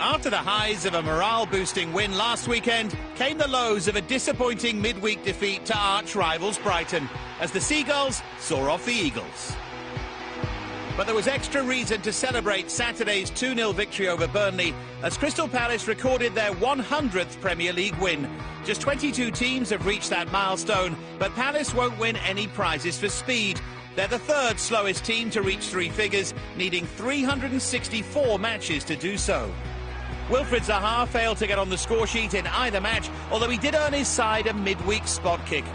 After the highs of a morale-boosting win last weekend, came the lows of a disappointing midweek defeat to arch-rivals Brighton, as the Seagulls saw off the Eagles. But there was extra reason to celebrate Saturday's 2-0 victory over Burnley, as Crystal Palace recorded their 100th Premier League win. Just 22 teams have reached that milestone, but Palace won't win any prizes for speed. They're the third slowest team to reach three figures, needing 364 matches to do so. Wilfried Zaha failed to get on the scoresheet in either match, although he did earn his side a midweek spot kick.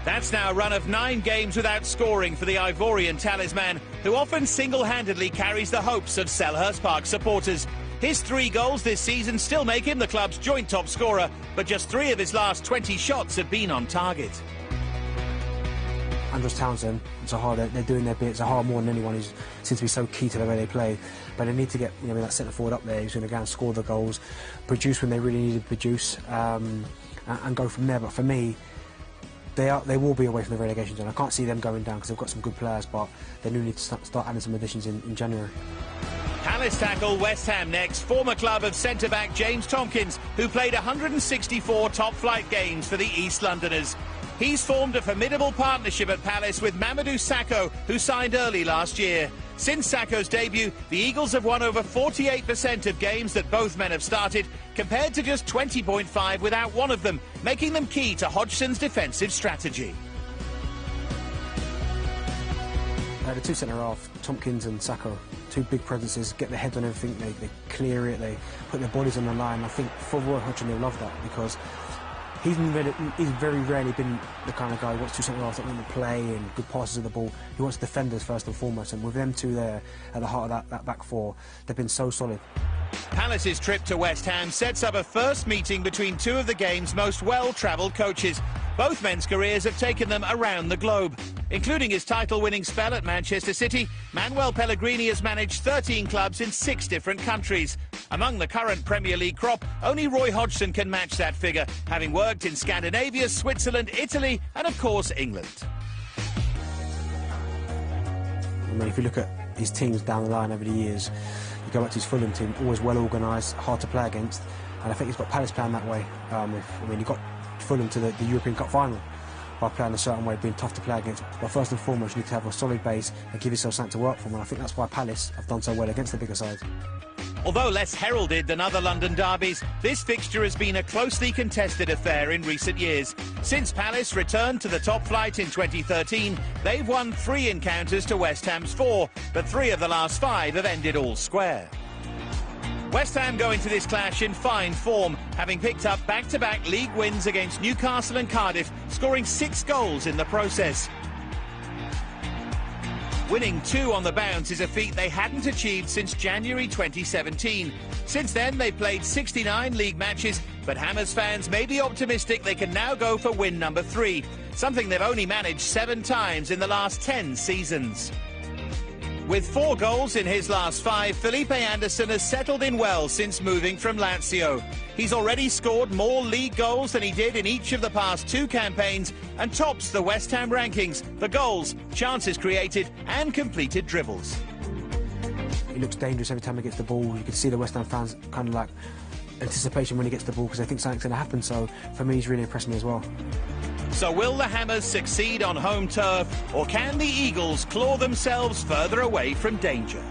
That's now a run of 9 games without scoring for the Ivorian talisman, who often single-handedly carries the hopes of Selhurst Park supporters. His 3 goals this season still make him the club's joint top scorer, but just 3 of his last 20 shots have been on target. Andros Townsend, Zaha, they're doing their bit. Zaha more than anyone seems to be so key to the way they play. But they need to get that centre forward up there who's going to go and score the goals, produce when they really need to produce, and go from there. But for me, they will be away from the relegation zone. I can't see them going down because they've got some good players, but they do need to start adding some additions in January. Palace tackle West Ham next. Former club of centre-back James Tomkins, who played 164 top-flight games for the East Londoners. He's formed a formidable partnership at Palace with Mamadou Sakho, who signed early last year. Since Sakho's debut, the Eagles have won over 48% of games that both men have started, compared to just 20.5 without one of them, making them key to Hodgson's defensive strategy. The two centre-half, Tomkins and Sakho, 2 big presences, get their head on everything, they clear it, they put their bodies on the line. I think for Roy Hodgson, they'll love that, because he's very rarely been the kind of guy who wants 2 centre-halves that want to play and good passes of the ball. He wants defenders first and foremost, and with them 2 there at the heart of that back 4, they've been so solid. Palace's trip to West Ham sets up a first meeting between 2 of the game's most well-travelled coaches. Both men's careers have taken them around the globe. Including his title-winning spell at Manchester City, Manuel Pellegrini has managed 13 clubs in 6 different countries. Among the current Premier League crop, only Roy Hodgson can match that figure, having worked in Scandinavia, Switzerland, Italy and, of course, England. I mean, if you look at his teams down the line over the years, you go back to his Fulham team, always well organised, hard to play against, and I think he's got Palace playing that way. He got Fulham to the European Cup final by playing a certain way, being tough to play against. But first and foremost, you need to have a solid base and give yourself something to work from, and I think that's why Palace have done so well against the bigger sides. Although less heralded than other London derbies, this fixture has been a closely contested affair in recent years. Since Palace returned to the top flight in 2013, they've won 3 encounters to West Ham's 4, but 3 of the last 5 have ended all square. West Ham go into this clash in fine form, having picked up back-to-back league wins against Newcastle and Cardiff, scoring 6 goals in the process. Winning 2 on the bounce is a feat they hadn't achieved since January 2017. Since then, they've played 69 league matches, but Hammers fans may be optimistic they can now go for win number 3, something they've only managed 7 times in the last 10 seasons. With 4 goals in his last 5, Felipe Anderson has settled in well since moving from Lazio. He's already scored more league goals than he did in each of the past 2 campaigns and tops the West Ham rankings for goals, chances created and completed dribbles. He looks dangerous every time he gets the ball. You can see the West Ham fans kind of like anticipation when he gets the ball because they think something's going to happen. So for me, he's really impressed me as well. So will the Hammers succeed on home turf, or can the Eagles claw themselves further away from danger?